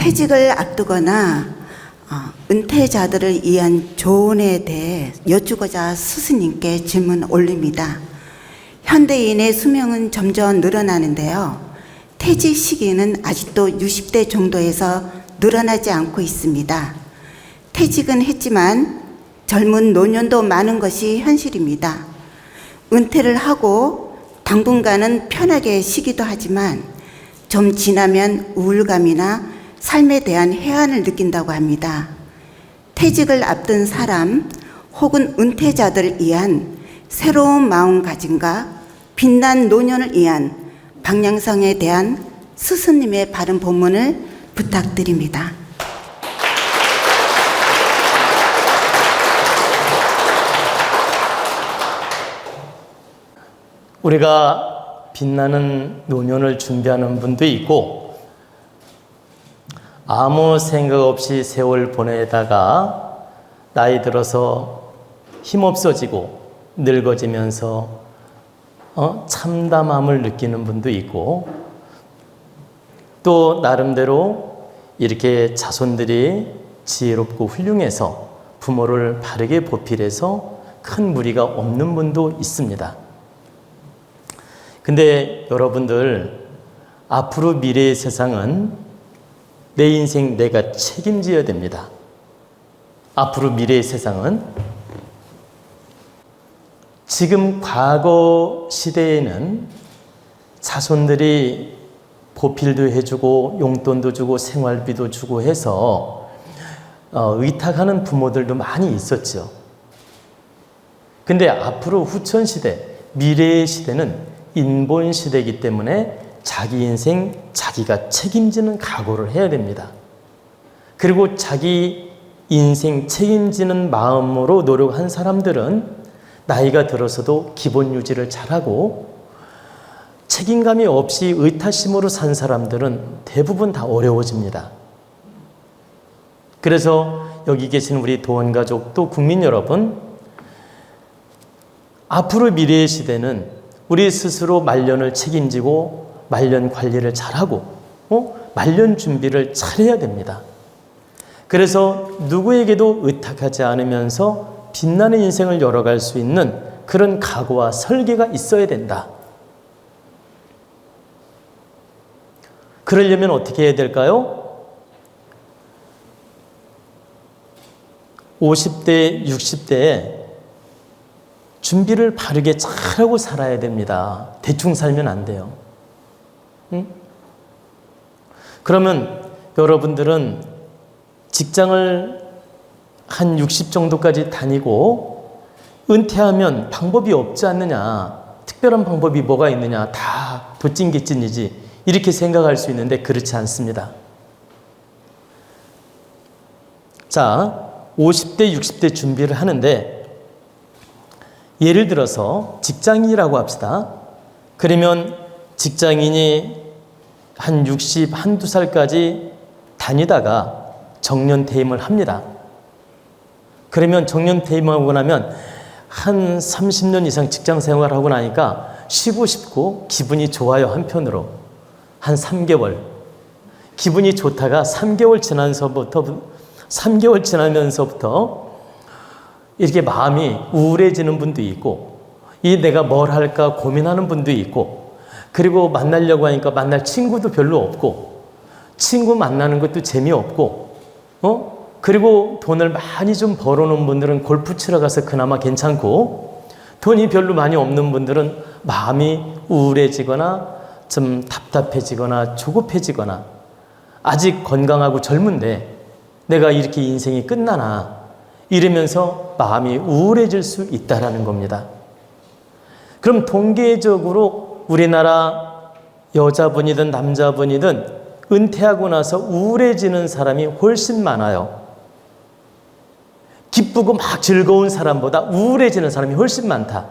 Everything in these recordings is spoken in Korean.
퇴직을 앞두거나 은퇴자들을 위한 조언에 대해 여쭈고자 스승님께 질문 올립니다. 현대인의 수명은 점점 늘어나는데요. 퇴직 시기는 아직도 60대 정도에서 늘어나지 않고 있습니다. 퇴직은 했지만 젊은 노년도 많은 것이 현실입니다. 은퇴를 하고 당분간은 편하게 쉬기도 하지만 좀 지나면 우울감이나 삶에 대한 해안을 느낀다고 합니다. 퇴직을 앞둔 사람 혹은 은퇴자들을 위한 새로운 마음가짐과 빛난 노년을 위한 방향성에 대한 스승님의 바른 본문을 부탁드립니다. 우리가 빛나는 노년을 준비하는 분도 있고 아무 생각 없이 세월 보내다가 나이 들어서 힘없어지고 늙어지면서 참담함을 느끼는 분도 있고 또 나름대로 이렇게 자손들이 지혜롭고 훌륭해서 부모를 바르게 보필해서 큰 무리가 없는 분도 있습니다. 근데 여러분들, 앞으로 미래의 세상은 내 인생 내가 책임져야 됩니다. 앞으로 미래의 세상은 지금 과거 시대에는 자손들이 보필도 해주고 용돈도 주고 생활비도 주고 해서 의탁하는 부모들도 많이 있었죠. 근데 앞으로 후천시대, 미래의 시대는 인본시대이기 때문에 자기 인생 자기가 책임지는 각오를 해야 됩니다. 그리고 자기 인생 책임지는 마음으로 노력한 사람들은 나이가 들어서도 기본 유지를 잘하고 책임감이 없이 의타심으로 산 사람들은 대부분 다 어려워집니다. 그래서 여기 계신 우리 도원가족 또 국민 여러분, 앞으로 미래의 시대는 우리 스스로 말년을 책임지고 말년 관리를 잘하고 말년 준비를 잘해야 됩니다. 그래서 누구에게도 의탁하지 않으면서 빛나는 인생을 열어갈 수 있는 그런 각오와 설계가 있어야 된다. 그러려면 어떻게 해야 될까요? 50대, 60대에 준비를 바르게 잘하고 살아야 됩니다. 대충 살면 안 돼요. 응? 그러면 여러분들은 직장을 한 60 정도까지 다니고 은퇴하면 방법이 없지 않느냐, 특별한 방법이 뭐가 있느냐, 다 도찐개찐이지 이렇게 생각할 수 있는데 그렇지 않습니다. 자, 50대, 60대 준비를 하는데 예를 들어서 직장인이라고 합시다. 그러면 직장인이 한 60, 한두 살까지 다니다가 정년퇴임을 합니다. 그러면 정년퇴임하고 나면 한 30년 이상 직장 생활하고 나니까 쉬고 싶고 기분이 좋아요. 한편으로 한 3개월 기분이 좋다가 3개월 지나면서부터 이렇게 마음이 우울해지는 분도 있고 내가 뭘 할까 고민하는 분도 있고 그리고 만나려고 하니까 만날 친구도 별로 없고 친구 만나는 것도 재미없고 그리고 돈을 많이 좀 벌어놓은 분들은 골프 치러 가서 그나마 괜찮고 돈이 별로 많이 없는 분들은 마음이 우울해지거나 좀 답답해지거나 조급해지거나 아직 건강하고 젊은데 내가 이렇게 인생이 끝나나 이러면서 마음이 우울해질 수 있다는 겁니다. 그럼 통계적으로 우리나라 여자분이든 남자분이든 은퇴하고 나서 우울해지는 사람이 훨씬 많아요. 기쁘고 막 즐거운 사람보다 우울해지는 사람이 훨씬 많다.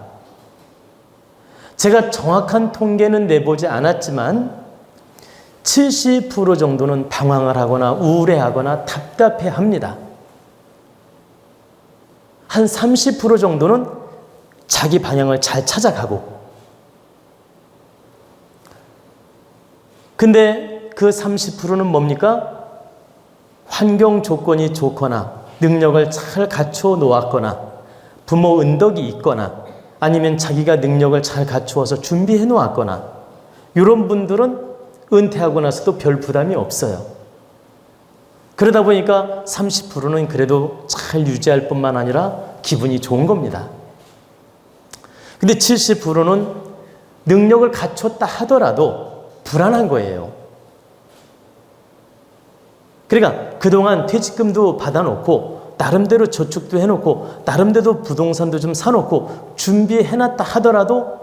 제가 정확한 통계는 내보지 않았지만 70% 정도는 방황을 하거나 우울해하거나 답답해합니다. 한 30% 정도는 자기 방향을 잘 찾아가고 근데 그 30%는 뭡니까? 환경 조건이 좋거나 능력을 잘 갖추어 놓았거나 부모 은덕이 있거나 아니면 자기가 능력을 잘 갖추어서 준비해 놓았거나 이런 분들은 은퇴하고 나서도 별 부담이 없어요. 그러다 보니까 30%는 그래도 잘 유지할 뿐만 아니라 기분이 좋은 겁니다. 근데 70%는 능력을 갖췄다 하더라도 불안한 거예요. 그러니까 그동안 퇴직금도 받아놓고 나름대로 저축도 해놓고 나름대로 부동산도 좀 사놓고 준비해놨다 하더라도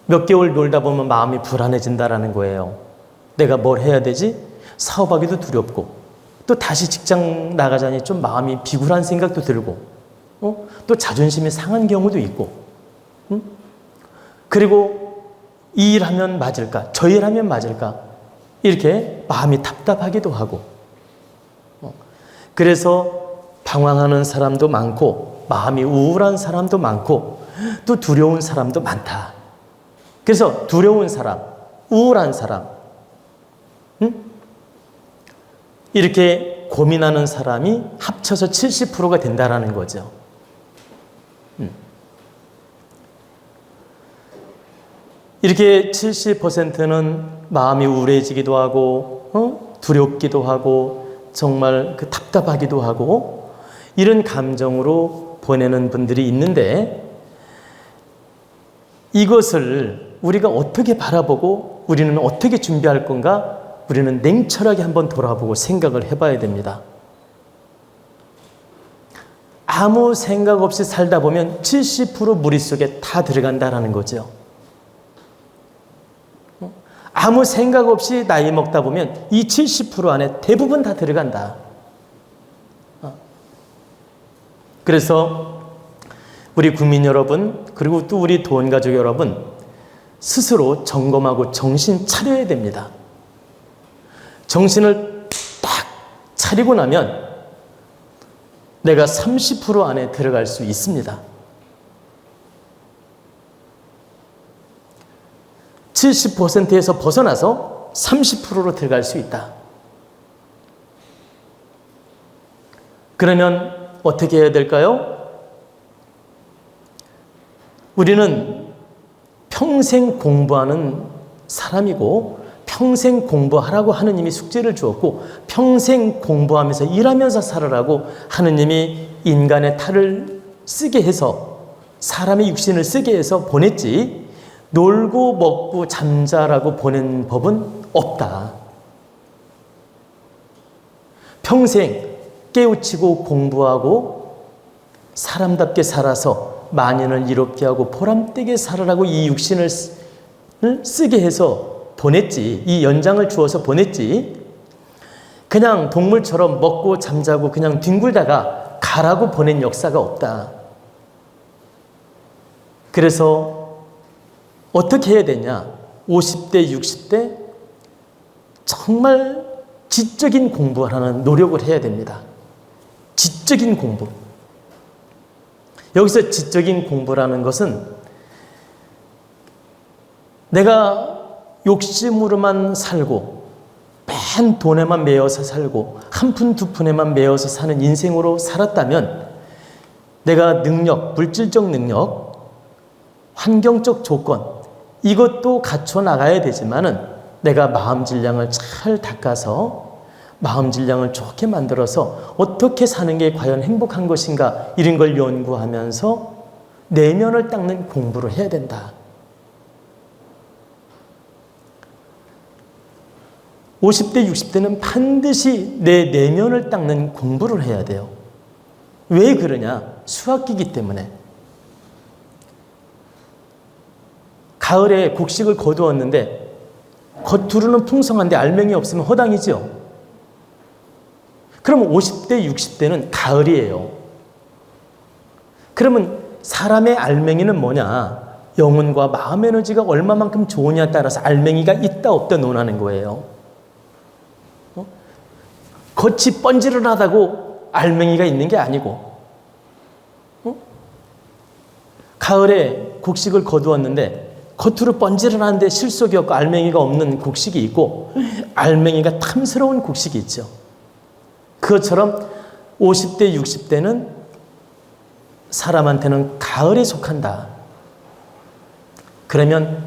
몇 개월 놀다 보면 마음이 불안해진다라는 거예요. 내가 뭘 해야 되지? 사업하기도 두렵고 또 다시 직장 나가자니 좀 마음이 비굴한 생각도 들고 또 자존심이 상한 경우도 있고 그리고 이 일하면 맞을까? 저 일하면 맞을까? 이렇게 마음이 답답하기도 하고 그래서 방황하는 사람도 많고 마음이 우울한 사람도 많고 또 두려운 사람도 많다. 그래서 두려운 사람, 우울한 사람 이렇게 고민하는 사람이 합쳐서 70%가 된다라는 거죠. 이렇게 70%는 마음이 우울해지기도 하고 두렵기도 하고 정말 그 답답하기도 하고 이런 감정으로 보내는 분들이 있는데 이것을 우리가 어떻게 바라보고 우리는 어떻게 준비할 건가? 우리는 냉철하게 한번 돌아보고 생각을 해봐야 됩니다. 아무 생각 없이 살다 보면 70% 무릿속에 다 들어간다라는 거죠. 아무 생각 없이 나이 먹다 보면 이 70% 안에 대부분 다 들어간다. 그래서 우리 국민 여러분 그리고 또 우리 돈 가족 여러분 스스로 점검하고 정신 차려야 됩니다. 정신을 딱 차리고 나면 내가 30% 안에 들어갈 수 있습니다. 70%에서 벗어나서 30%로 들어갈 수 있다. 그러면 어떻게 해야 될까요? 우리는 평생 공부하는 사람이고 평생 공부하라고 하느님이 숙제를 주었고 평생 공부하면서 일하면서 살아라고 하느님이 인간의 탈을 쓰게 해서 사람의 육신을 쓰게 해서 보냈지 놀고 먹고 잠자라고 보낸 법은 없다. 평생 깨우치고 공부하고 사람답게 살아서 만인을 이롭게 하고 보람되게 살아라고 이 육신을 쓰게 해서 보냈지. 이 연장을 주어서 보냈지. 그냥 동물처럼 먹고 잠자고 그냥 뒹굴다가 가라고 보낸 역사가 없다. 그래서 어떻게 해야 되냐? 50대, 60대 정말 지적인 공부하라는 노력을 해야 됩니다. 지적인 공부. 여기서 지적인 공부라는 것은 내가 욕심으로만 살고 맨 돈에만 매여서 살고 한 푼 두 푼에만 매여서 사는 인생으로 살았다면 내가 능력, 물질적 능력, 환경적 조건 이것도 갖춰 나가야 되지만은 내가 마음 질량을 잘 닦아서 마음 질량을 좋게 만들어서 어떻게 사는 게 과연 행복한 것인가 이런 걸 연구하면서 내면을 닦는 공부를 해야 된다. 50대, 60대는 반드시 내 내면을 닦는 공부를 해야 돼요. 왜 그러냐? 수학기이기 때문에. 가을에 곡식을 거두었는데 겉으로는 풍성한데 알맹이 없으면 허당이죠. 그러면 50대, 60대는 가을이에요. 그러면 사람의 알맹이는 뭐냐? 영혼과 마음 에너지가 얼마만큼 좋으냐에 따라서 알맹이가 있다 없다 논하는 거예요. 겉이 번지르르하다고 알맹이가 있는 게 아니고 가을에 곡식을 거두었는데 겉으로 번지르르한데 실속이 없고 알맹이가 없는 곡식이 있고 알맹이가 탐스러운 곡식이 있죠. 그 그것처럼 50대, 60대는 사람한테는 가을에 속한다. 그러면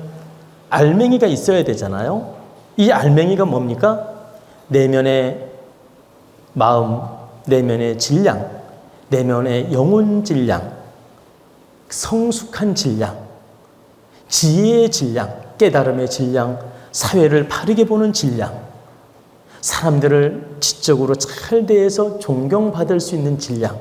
알맹이가 있어야 되잖아요. 이 알맹이가 뭡니까? 내면의 마음, 내면의 질량, 내면의 영혼 질량, 성숙한 질량, 지혜의 질량, 깨달음의 질량, 사회를 바르게 보는 질량, 사람들을 지적으로 잘 대해서 존경받을 수 있는 질량,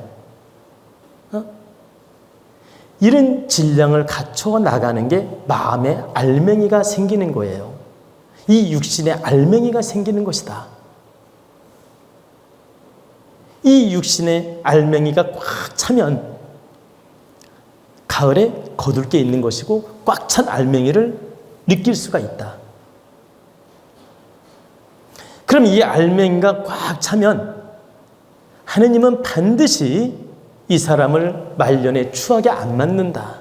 이런 질량을 갖춰 나가는 게 마음의 알맹이가 생기는 거예요. 이 육신의 알맹이가 생기는 것이다. 이 육신의 알맹이가 꽉 차면 가을에 거둘 게 있는 것이고 꽉 찬 알맹이를 느낄 수가 있다. 그럼 이 알맹이가 꽉 차면 하느님은 반드시 이 사람을 말년에 추하게 안 맞는다.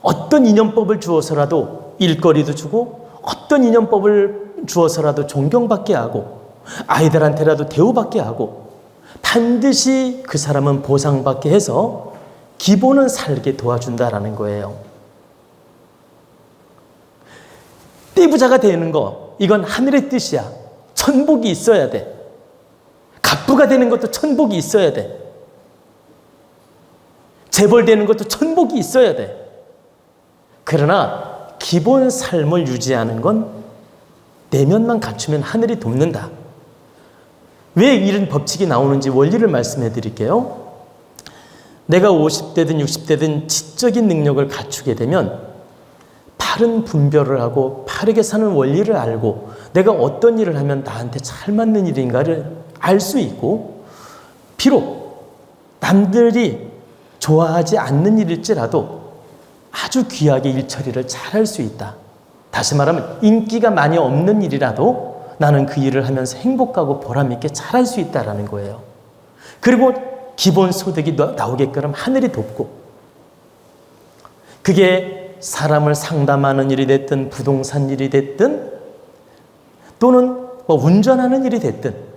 어떤 인연법을 주어서라도 일거리도 주고 어떤 인연법을 주어서라도 존경받게 하고 아이들한테라도 대우받게 하고 반드시 그 사람은 보상받게 해서 기본은 살게 도와준다라는 거예요. 떼부자가 되는 거, 이건 하늘의 뜻이야. 천복이 있어야 돼. 갑부가 되는 것도 천복이 있어야 돼. 재벌되는 것도 천복이 있어야 돼. 그러나 기본 삶을 유지하는 건 내면만 갖추면 하늘이 돕는다. 왜 이런 법칙이 나오는지 원리를 말씀해 드릴게요. 내가 50대든 60대든 지적인 능력을 갖추게 되면 바른 분별을 하고 바르게 사는 원리를 알고 내가 어떤 일을 하면 나한테 잘 맞는 일인가를 알 수 있고, 비록 남들이 좋아하지 않는 일일지라도 아주 귀하게 일 처리를 잘할 수 있다. 다시 말하면 인기가 많이 없는 일이라도 나는 그 일을 하면서 행복하고 보람 있게 잘할 수 있다는 거예요. 그리고 기본 소득이 나오게끔 하늘이 돕고, 그게 사람을 상담하는 일이 됐든 부동산 일이 됐든 또는 운전하는 일이 됐든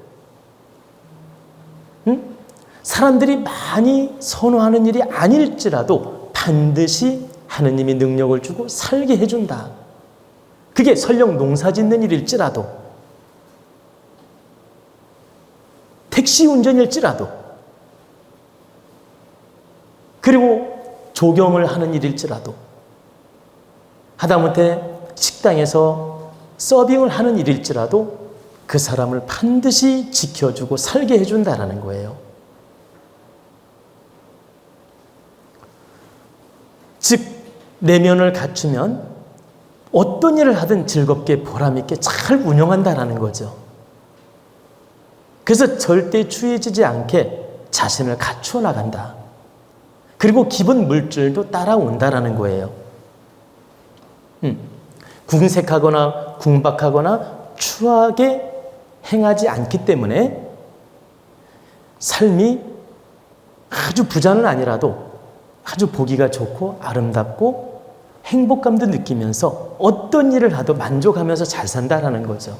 사람들이 많이 선호하는 일이 아닐지라도 반드시 하느님이 능력을 주고 살게 해준다. 그게 설령 농사 짓는 일일지라도 택시 운전일지라도 그리고 조경을 하는 일일지라도 하다못해 식당에서 서빙을 하는 일일지라도 그 사람을 반드시 지켜주고 살게 해준다는 거예요. 즉 내면을 갖추면 어떤 일을 하든 즐겁게 보람있게 잘 운영한다는 거죠. 그래서 절대 추해지지 않게 자신을 갖추어 나간다. 그리고 기본 물질도 따라온다라는 거예요. 궁색하거나 궁박하거나 추하게 행하지 않기 때문에 삶이 아주 부자는 아니라도 아주 보기가 좋고 아름답고 행복감도 느끼면서 어떤 일을 하도 만족하면서 잘 산다라는 거죠.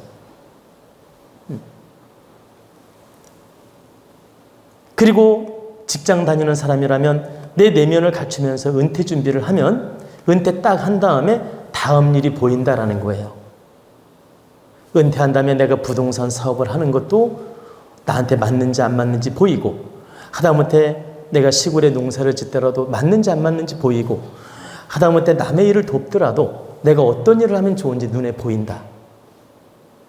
그리고 직장 다니는 사람이라면 내 내면을 갖추면서 은퇴 준비를 하면 은퇴 딱 한 다음에 다음 일이 보인다라는 거예요. 은퇴한 다음에 내가 부동산 사업을 하는 것도 나한테 맞는지 안 맞는지 보이고, 하다못해 내가 시골에 농사를 짓더라도 맞는지 안 맞는지 보이고, 하다못해 남의 일을 돕더라도 내가 어떤 일을 하면 좋은지 눈에 보인다.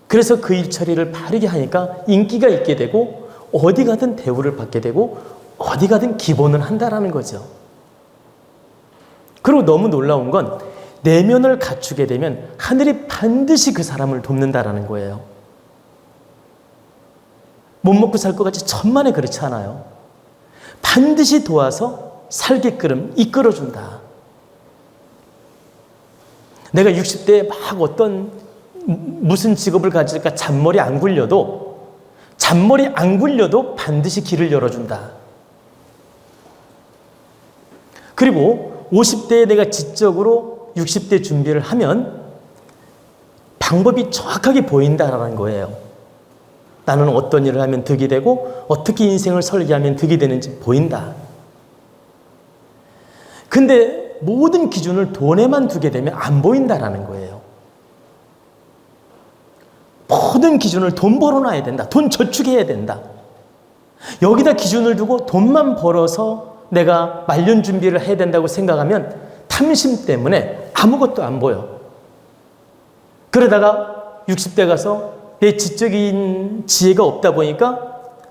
그래서 그 일 처리를 바르게 하니까 인기가 있게 되고 어디 가든 대우를 받게 되고 어디 가든 기본을 한다라는 거죠. 그리고 너무 놀라운 건 내면을 갖추게 되면 하늘이 반드시 그 사람을 돕는다라는 거예요. 못 먹고 살 것 같이 천만에 그렇지 않아요. 반드시 도와서 살게끔 이끌어준다. 내가 60대에 막 어떤 무슨 직업을 가질까 잔머리 안 굴려도 반드시 길을 열어준다. 그리고 50대에 내가 지적으로 60대 준비를 하면 방법이 정확하게 보인다는 거예요. 나는 어떤 일을 하면 득이 되고 어떻게 인생을 설계하면 득이 되는지 보인다. 근데 모든 기준을 돈에만 두게 되면 안 보인다라는 거예요. 모든 기준을 돈 벌어놔야 된다. 돈 저축해야 된다. 여기다 기준을 두고 돈만 벌어서 내가 말년 준비를 해야 된다고 생각하면 탐심 때문에 아무것도 안 보여. 그러다가 60대 가서 내 지적인 지혜가 없다 보니까,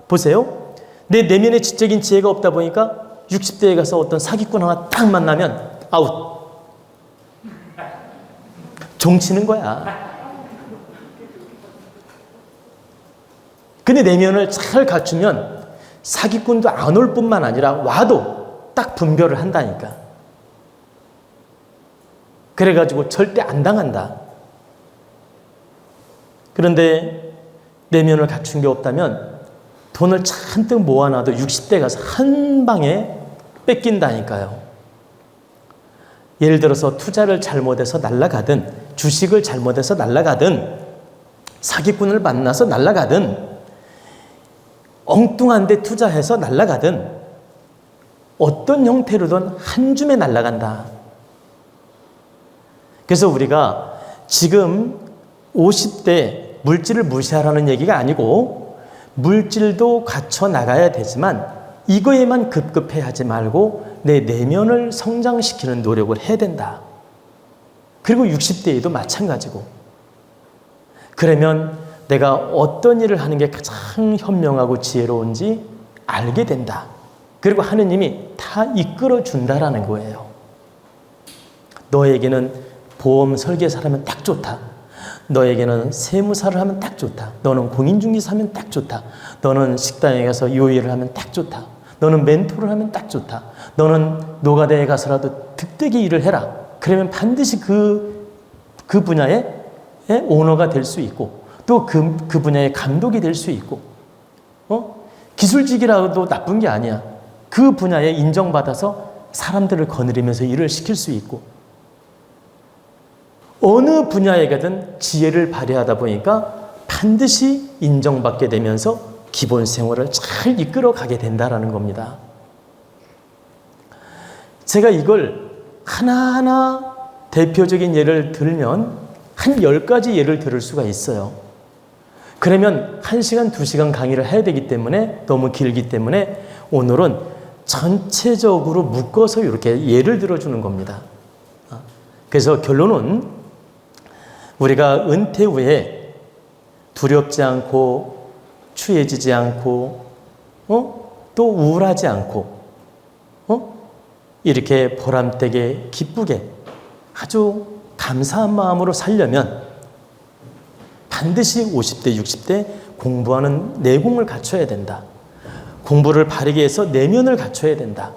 보세요. 내 내면의 지적인 지혜가 없다 보니까 60대에 가서 어떤 사기꾼 하나 딱 만나면 아웃. 종치는 거야. 근데 내면을 잘 갖추면 사기꾼도 안 올 뿐만 아니라 와도 딱 분별을 한다니까. 그래가지고 절대 안 당한다. 그런데 내면을 갖춘 게 없다면 돈을 잔뜩 모아놔도 60대 가서 한 방에 뺏긴다니까요. 예를 들어서 투자를 잘못해서 날아가든, 주식을 잘못해서 날아가든, 사기꾼을 만나서 날아가든, 엉뚱한 데 투자해서 날아가든, 어떤 형태로든 한 줌에 날아간다. 그래서 우리가 지금 50대 물질을 무시하라는 얘기가 아니고, 물질도 갖춰 나가야 되지만 이거에만 급급해하지 말고 내 내면을 성장시키는 노력을 해야 된다. 그리고 60대에도 마찬가지고. 그러면 내가 어떤 일을 하는 게 가장 현명하고 지혜로운지 알게 된다. 그리고 하느님이 다 이끌어 준다라는 거예요. 너에게는 보험 설계사를 하면 딱 좋다. 너에게는 세무사를 하면 딱 좋다. 너는 공인중개사 하면 딱 좋다. 너는 식당에 가서 요일을 하면 딱 좋다. 너는 멘토를 하면 딱 좋다. 너는 노가다에 가서라도 득되게 일을 해라. 그러면 반드시 그 분야의 오너가 될 수 있고, 또 그 분야의 감독이 될 수 있고, 기술직이라도 나쁜 게 아니야. 그 분야에 인정받아서 사람들을 거느리면서 일을 시킬 수 있고, 어느 분야에 가든 지혜를 발휘하다 보니까 반드시 인정받게 되면서 기본 생활을 잘 이끌어 가게 된다라는 겁니다. 제가 이걸 하나하나 대표적인 예를 들면 한 10가지 예를 들을 수가 있어요. 그러면 1시간, 2시간 강의를 해야 되기 때문에 너무 길기 때문에 오늘은 전체적으로 묶어서 이렇게 예를 들어주는 겁니다. 그래서 결론은 우리가 은퇴 후에 두렵지 않고 추해지지 않고 또 우울하지 않고 이렇게 보람되게 기쁘게 아주 감사한 마음으로 살려면 반드시 50대, 60대 공부하는 내공을 갖춰야 된다. 공부를 바르게 해서 내면을 갖춰야 된다.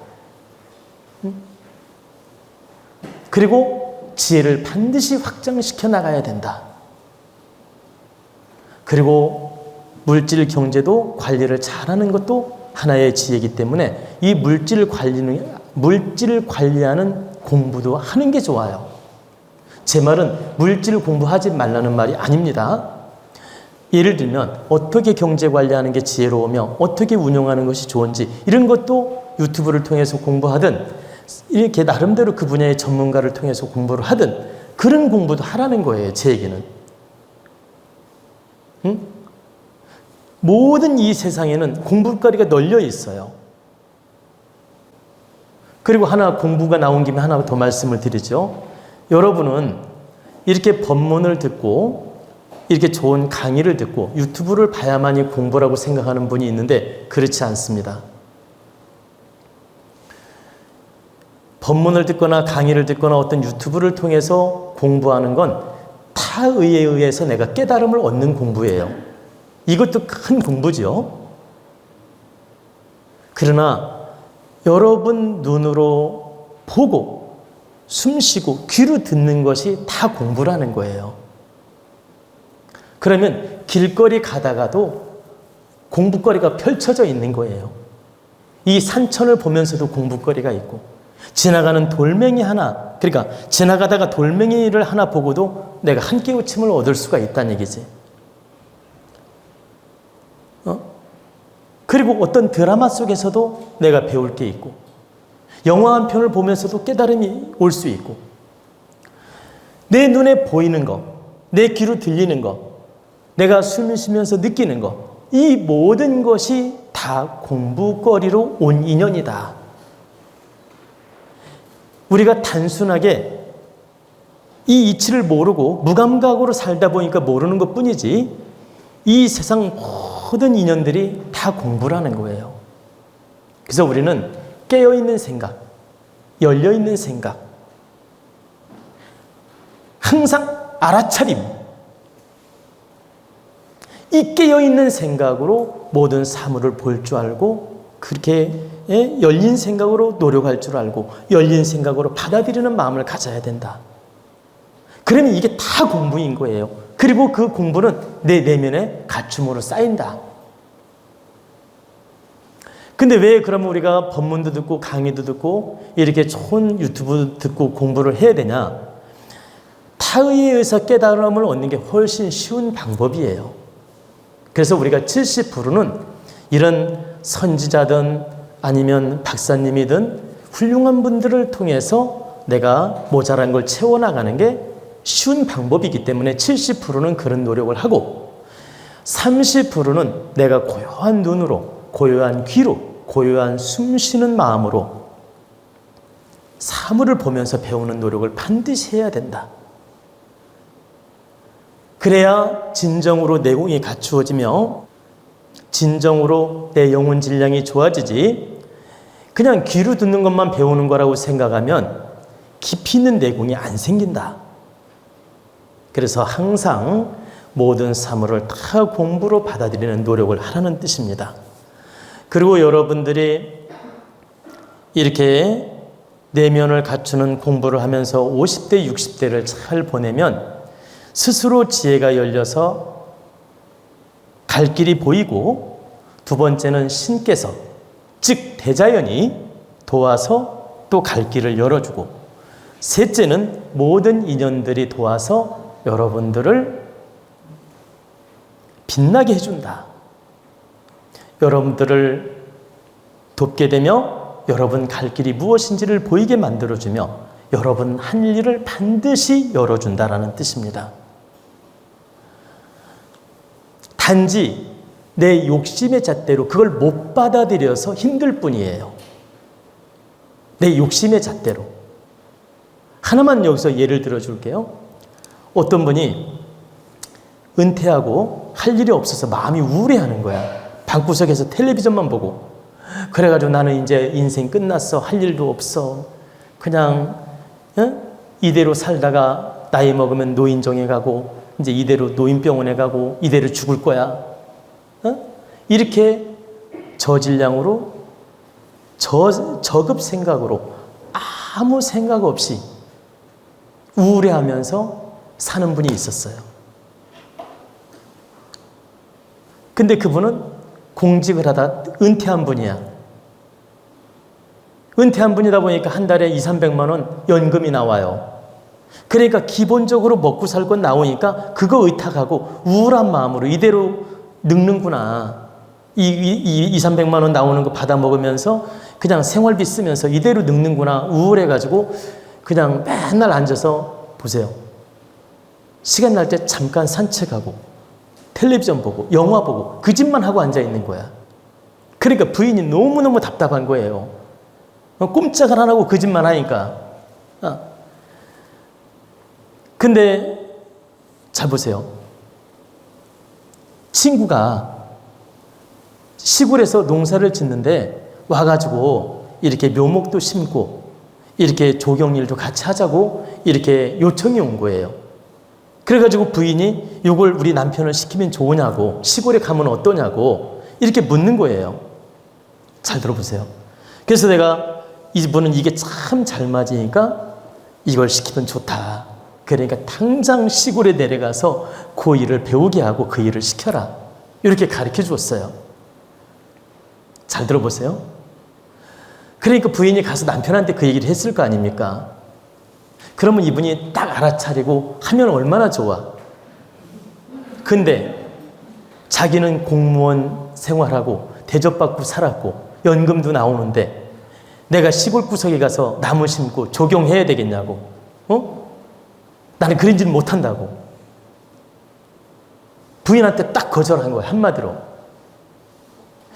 그리고 지혜를 반드시 확장시켜 나가야 된다. 그리고 물질 경제도 관리를 잘하는 것도 하나의 지혜이기 때문에 이 물질을 관리하는 공부도 하는 게 좋아요. 제 말은 물질 공부하지 말라는 말이 아닙니다. 예를 들면 어떻게 경제 관리하는 게 지혜로우며 어떻게 운영하는 것이 좋은지 이런 것도 유튜브를 통해서 공부하든 이렇게 나름대로 그 분야의 전문가를 통해서 공부를 하든 그런 공부도 하라는 거예요. 제 얘기는. 모든 이 세상에는 공부거리가 널려 있어요. 그리고 하나 공부가 나온 김에 하나 더 말씀을 드리죠. 여러분은 이렇게 법문을 듣고 이렇게 좋은 강의를 듣고 유튜브를 봐야만이 공부라고 생각하는 분이 있는데 그렇지 않습니다. 법문을 듣거나 강의를 듣거나 어떤 유튜브를 통해서 공부하는 건 타의에 의해서 내가 깨달음을 얻는 공부예요. 이것도 큰 공부죠. 그러나 여러분 눈으로 보고 숨쉬고 귀로 듣는 것이 다 공부라는 거예요. 그러면 길거리 가다가도 공부거리가 펼쳐져 있는 거예요. 이 산천을 보면서도 공부거리가 있고 지나가는 돌멩이 하나, 그러니까 지나가다가 돌멩이를 하나 보고도 내가 한 깨우침을 얻을 수가 있다는 얘기지. 그리고 어떤 드라마 속에서도 내가 배울 게 있고, 영화 한 편을 보면서도 깨달음이 올 수 있고, 내 눈에 보이는 것, 내 귀로 들리는 것, 내가 숨을 쉬면서 느끼는 것, 이 모든 것이 다 공부거리로 온 인연이다. 우리가 단순하게 이 이치를 모르고 무감각으로 살다 보니까 모르는 것 뿐이지, 이 세상 모든 인연들이 다 공부라는 거예요. 그래서 우리는 깨어있는 생각, 열려있는 생각, 항상 알아차림, 이 깨어있는 생각으로 모든 사물을 볼 줄 알고, 그렇게 열린 생각으로 노력할 줄 알고, 열린 생각으로 받아들이는 마음을 가져야 된다. 그러면 이게 다 공부인 거예요. 그리고 그 공부는 내 내면에 갖춤으로 쌓인다. 근데 왜 그러면 우리가 법문도 듣고 강의도 듣고 이렇게 좋은 유튜브 듣고 공부를 해야 되냐? 타의에 의해서 깨달음을 얻는 게 훨씬 쉬운 방법이에요. 그래서 우리가 70%는 이런 선지자든 아니면 박사님이든 훌륭한 분들을 통해서 내가 모자란 걸 채워나가는 게 쉬운 방법이기 때문에 70%는 그런 노력을 하고, 30%는 내가 고요한 눈으로, 고요한 귀로, 고요한 숨 쉬는 마음으로 사물을 보면서 배우는 노력을 반드시 해야 된다. 그래야 진정으로 내공이 갖추어지며 진정으로 내 영혼 질량이 좋아지지, 그냥 귀로 듣는 것만 배우는 거라고 생각하면 깊이 있는 내공이 안 생긴다. 그래서 항상 모든 사물을 다 공부로 받아들이는 노력을 하라는 뜻입니다. 그리고 여러분들이 이렇게 내면을 갖추는 공부를 하면서 50대, 60대를 잘 보내면 스스로 지혜가 열려서 갈 길이 보이고, 두 번째는 신께서, 즉 대자연이 도와서 또 갈 길을 열어주고, 셋째는 모든 인연들이 도와서 여러분들을 빛나게 해준다. 여러분들을 돕게 되며 여러분 갈 길이 무엇인지를 보이게 만들어주며 여러분 한 일을 반드시 열어준다라는 뜻입니다. 단지 내 욕심의 잣대로 그걸 못 받아들여서 힘들 뿐이에요. 내 욕심의 잣대로. 하나만 여기서 예를 들어줄게요. 어떤 분이 은퇴하고 할 일이 없어서 마음이 우울해하는 거야. 방구석에서 텔레비전만 보고. 그래가지고 나는 이제 인생 끝났어. 할 일도 없어. 그냥 이대로 살다가 나이 먹으면 노인정에 가고 이제 이대로 노인병원에 가고 이대로 죽을 거야. 이렇게 저질량으로 저급 생각으로 아무 생각 없이 우울해하면서 사는 분이 있었어요. 근데 그분은 공직을 하다 은퇴한 분이야. 은퇴한 분이다 보니까 한 달에 200~300만 원 연금이 나와요. 그러니까 기본적으로 먹고 살 건 나오니까 그거 의탁하고 우울한 마음으로 이대로 늙는구나. 200~300만 원 나오는 거 받아 먹으면서 그냥 생활비 쓰면서 이대로 늙는구나. 우울해가지고 그냥 맨날 앉아서 보세요. 시간 날 때 잠깐 산책하고 텔레비전 보고 영화 보고 그 짓만 하고 앉아 있는 거야. 그러니까 부인이 너무너무 답답한 거예요. 꼼짝을 안 하고 그 짓만 하니까. 근데 잘 보세요. 친구가 시골에서 농사를 짓는데 와가지고 이렇게 묘목도 심고 이렇게 조경일도 같이 하자고 이렇게 요청이 온 거예요. 그래가지고 부인이 이걸 우리 남편을 시키면 좋으냐고, 시골에 가면 어떠냐고 이렇게 묻는 거예요. 잘 들어보세요. 그래서 내가 이분은 이게 참 잘 맞으니까 이걸 시키면 좋다. 그러니까 당장 시골에 내려가서 그 일을 배우게 하고 그 일을 시켜라. 이렇게 가르쳐 줬어요. 잘 들어보세요. 그러니까 부인이 가서 남편한테 그 얘기를 했을 거 아닙니까? 그러면 이분이 딱 알아차리고 하면 얼마나 좋아. 근데 자기는 공무원 생활하고 대접받고 살았고 연금도 나오는데 내가 시골 구석에 가서 나무 심고 조경해야 되겠냐고. 나는 그런 짓 못한다고. 부인한테 딱 거절한 거예요, 한마디로.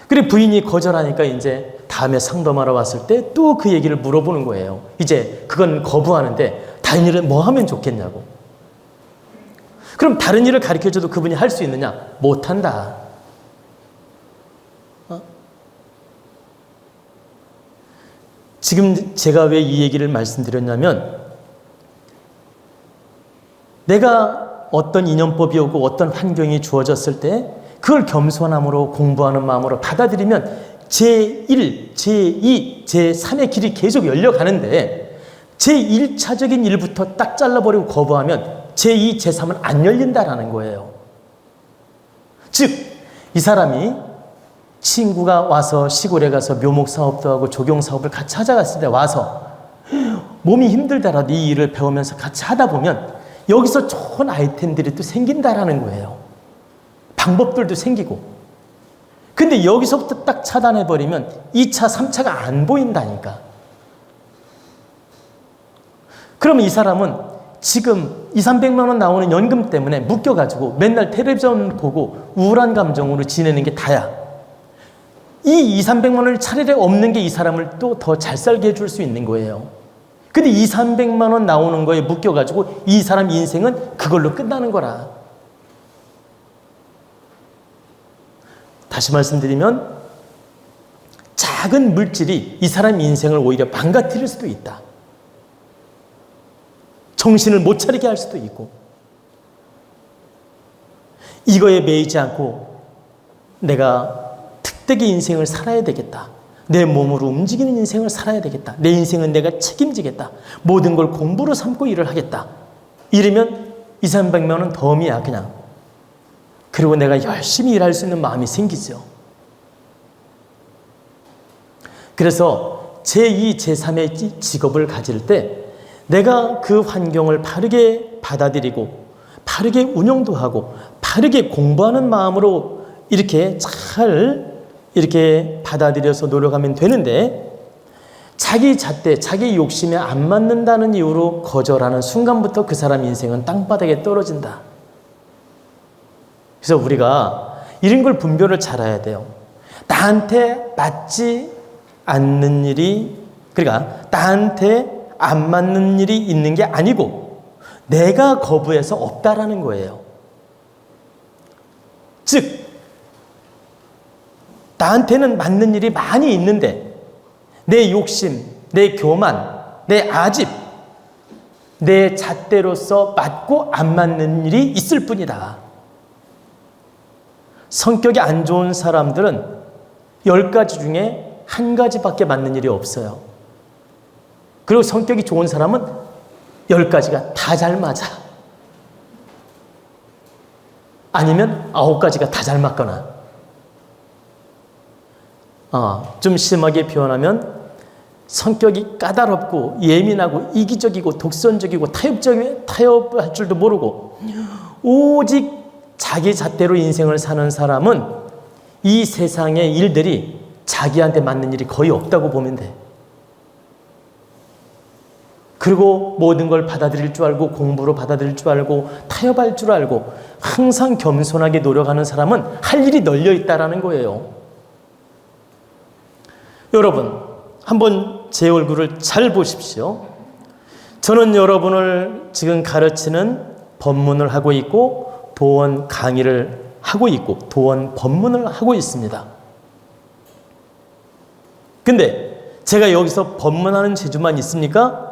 그리고 부인이 거절하니까 이제 다음에 상담하러 왔을 때 또 그 얘기를 물어보는 거예요. 이제 그건 거부하는데 다른 일은 뭐 하면 좋겠냐고. 그럼 다른 일을 가르쳐줘도 그분이 할 수 있느냐? 못한다. 지금 제가 왜 이 얘기를 말씀드렸냐면 내가 어떤 인연법이 오고 어떤 환경이 주어졌을 때 그걸 겸손함으로 공부하는 마음으로 받아들이면 제1, 제2, 제3의 길이 계속 열려가는데 제1차적인 일부터 딱 잘라버리고 거부하면 제2, 제3은 안 열린다라는 거예요. 즉, 이 사람이 친구가 와서 시골에 가서 묘목 사업도 하고 조경 사업을 같이 찾아갔을 때 와서 몸이 힘들더라도 이 일을 배우면서 같이 하다 보면 여기서 좋은 아이템들이 또 생긴다라는 거예요. 방법들도 생기고. 근데 여기서부터 딱 차단해버리면 2차, 3차가 안 보인다니까. 그러면 이 사람은 지금 200~300만 원 나오는 연금 때문에 묶여가지고 맨날 텔레비전 보고 우울한 감정으로 지내는 게 다야. 이 200~300만 원이 차라리 없는 게 이 사람을 또 더 잘 살게 해줄 수 있는 거예요. 근데 200~300만 원 나오는 거에 묶여가지고 이 사람 인생은 그걸로 끝나는 거라. 다시 말씀드리면 작은 물질이 이 사람 인생을 오히려 망가뜨릴 수도 있다. 정신을 못 차리게 할 수도 있고. 이거에 매이지 않고 내가 특대의 인생을 살아야 되겠다. 내 몸으로 움직이는 인생을 살아야 되겠다. 내 인생은 내가 책임지겠다. 모든 걸 공부로 삼고 일을 하겠다. 이러면 200~300만 원은 덤이야 그냥. 그리고 내가 열심히 일할 수 있는 마음이 생기죠. 그래서 제2, 제3의 직업을 가질 때 내가 그 환경을 바르게 받아들이고 바르게 운영도 하고 바르게 공부하는 마음으로 이렇게 잘 이렇게 받아들여서 노력하면 되는데 자기 잣대, 자기 욕심에 안 맞는다는 이유로 거절하는 순간부터 그 사람 인생은 땅바닥에 떨어진다. 그래서 우리가 이런 걸 분별을 잘해야 돼요. 나한테 맞지 않는 일이, 그러니까 나한테 안 맞는 일이 있는 게 아니고 내가 거부해서 없다라는 거예요. 즉 나한테는 맞는 일이 많이 있는데 내 욕심, 내 교만, 내 아집, 내 잣대로서 맞고 안 맞는 일이 있을 뿐이다. 성격이 안 좋은 사람들은 10가지 중에 1가지밖에 맞는 일이 없어요. 그리고 성격이 좋은 사람은 10가지가 다 잘 맞아. 아니면 9가지가 다 잘 맞거나. 좀 심하게 표현하면 성격이 까다롭고 예민하고 이기적이고 독선적이고 타협할 줄도 모르고 오직 자기 잣대로 인생을 사는 사람은 이 세상의 일들이 자기한테 맞는 일이 거의 없다고 보면 돼. 그리고 모든 걸 받아들일 줄 알고 공부로 받아들일 줄 알고 타협할 줄 알고 항상 겸손하게 노력하는 사람은 할 일이 널려 있다라는 거예요. 여러분, 한번 제 얼굴을 잘 보십시오. 저는 여러분을 지금 가르치는 법문을 하고 있고 도원 강의를 하고 있고 도원 법문을 하고 있습니다. 근데 제가 여기서 법문하는 재주만 있습니까?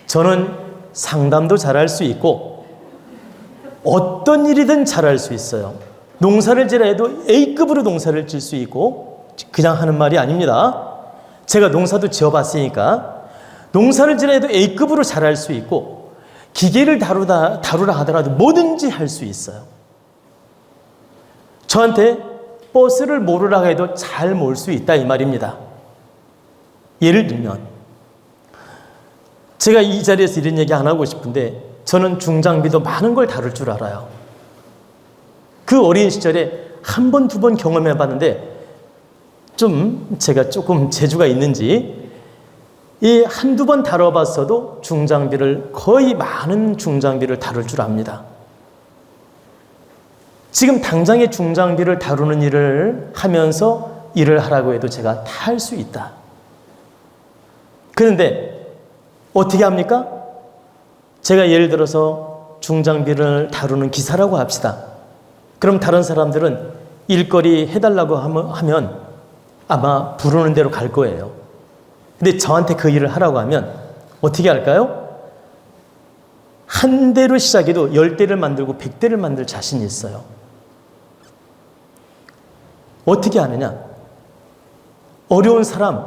저는 상담도 잘할 수 있고 어떤 일이든 잘할 수 있어요. 농사를 지라 해도 A급으로 농사를 질 수 있고 그냥 하는 말이 아닙니다. 제가 농사도 지어봤으니까 농사를 지라 해도 A급으로 잘할 수 있고 기계를 다루라 하더라도 뭐든지 할 수 있어요. 저한테 버스를 몰으라 해도 잘 몰 수 있다 이 말입니다. 예를 들면 제가 이 자리에서 이런 얘기 안 하고 싶은데 저는 중장비도 많은 걸 다룰 줄 알아요. 그 어린 시절에 한 번, 두 번 경험해 봤는데 좀 제가 조금 재주가 있는지 이 한두 번 다뤄봤어도 중장비를 거의 많은 중장비를 다룰 줄 압니다. 지금 당장의 중장비를 다루는 일을 하면서 일을 하라고 해도 제가 다 할 수 있다. 그런데 어떻게 합니까? 제가 예를 들어서 중장비를 다루는 기사라고 합시다. 그럼 다른 사람들은 일거리 해달라고 하면 아마 부르는 대로 갈 거예요. 근데 저한테 그 일을 하라고 하면 어떻게 할까요? 한 대로 시작해도 10대를 만들고 100대를 만들 자신이 있어요. 어떻게 하느냐? 어려운 사람,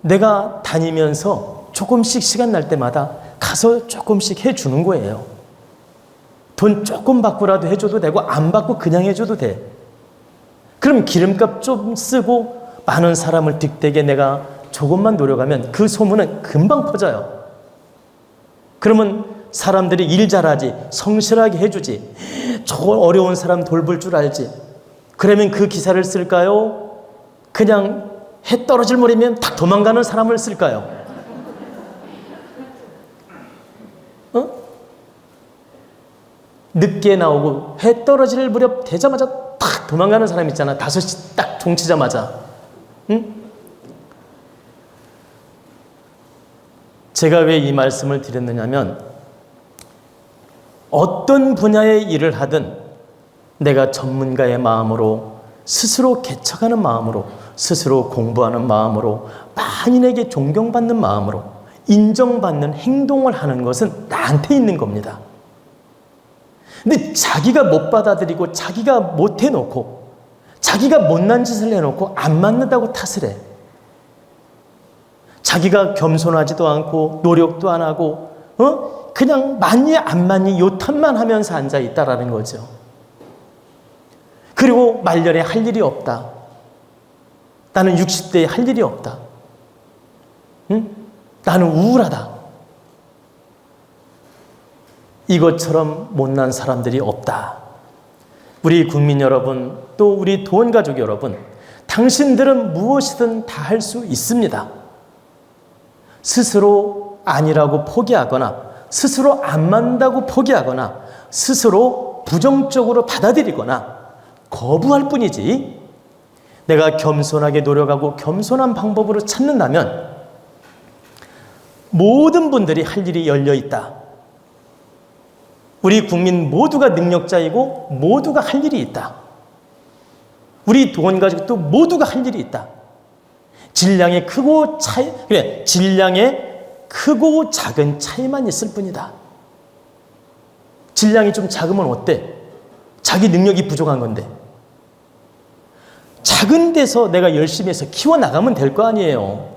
내가 다니면서 조금씩 시간 날 때마다 가서 조금씩 해주는 거예요. 돈 조금 받고라도 해줘도 되고 안 받고 그냥 해줘도 돼. 그럼 기름값 좀 쓰고 많은 사람을 득되게 내가 조금만 노력하면 그 소문은 금방 퍼져요. 그러면 사람들이 일 잘하지, 성실하게 해주지, 저 어려운 사람 돌볼 줄 알지. 그러면 그 기사를 쓸까요? 그냥 해 떨어질 무렵이면 딱 도망가는 사람을 쓸까요? 늦게 나오고 해 떨어질 무렵 되자마자 딱 도망가는 사람 있잖아. 5시 딱 종치자마자. 응? 제가 왜 이 말씀을 드렸느냐면 어떤 분야의 일을 하든 내가 전문가의 마음으로 스스로 개척하는 마음으로 스스로 공부하는 마음으로 만인에게 존경받는 마음으로 인정받는 행동을 하는 것은 나한테 있는 겁니다. 근데 자기가 못 받아들이고 자기가 못 해놓고 자기가 못난 짓을 해놓고 안 맞는다고 탓을 해. 자기가 겸손하지도 않고 노력도 안 하고 그냥 맞니 안 맞니 요 탓만 하면서 앉아있다라는 거죠. 그리고 말년에 할 일이 없다. 나는 60대에 할 일이 없다. 응? 나는 우울하다. 이것처럼 못난 사람들이 없다. 우리 국민 여러분, 또 우리 도원가족 여러분, 당신들은 무엇이든 다 할 수 있습니다. 스스로 아니라고 포기하거나 스스로 안 맞는다고 포기하거나 스스로 부정적으로 받아들이거나 거부할 뿐이지, 내가 겸손하게 노력하고 겸손한 방법으로 찾는다면 모든 분들이 할 일이 열려 있다. 우리 국민 모두가 능력자이고 모두가 할 일이 있다. 우리 도원가족도 모두가 할 일이 있다. 질량의 크고 작은 차이만 있을 뿐이다. 질량이 좀 작으면 어때? 자기 능력이 부족한 건데. 작은 데서 내가 열심히 해서 키워나가면 될 거 아니에요.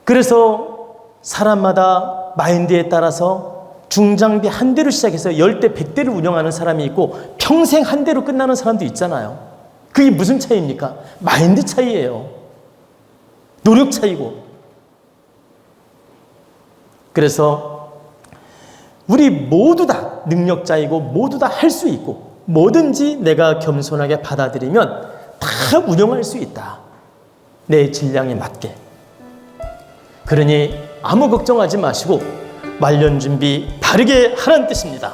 그래서 사람마다 마인드에 따라서 중장비 한 대로 시작해서 10대, 100대를 운영하는 사람이 있고 평생 한 대로 끝나는 사람도 있잖아요. 그게 무슨 차이입니까? 마인드 차이예요. 노력 차이고. 그래서 우리 모두 다 능력자이고 모두 다 할 수 있고 뭐든지 내가 겸손하게 받아들이면 다 운영할 수 있다. 내 질량에 맞게. 그러니 아무 걱정하지 마시고 말년 준비 바르게 하라는 뜻입니다.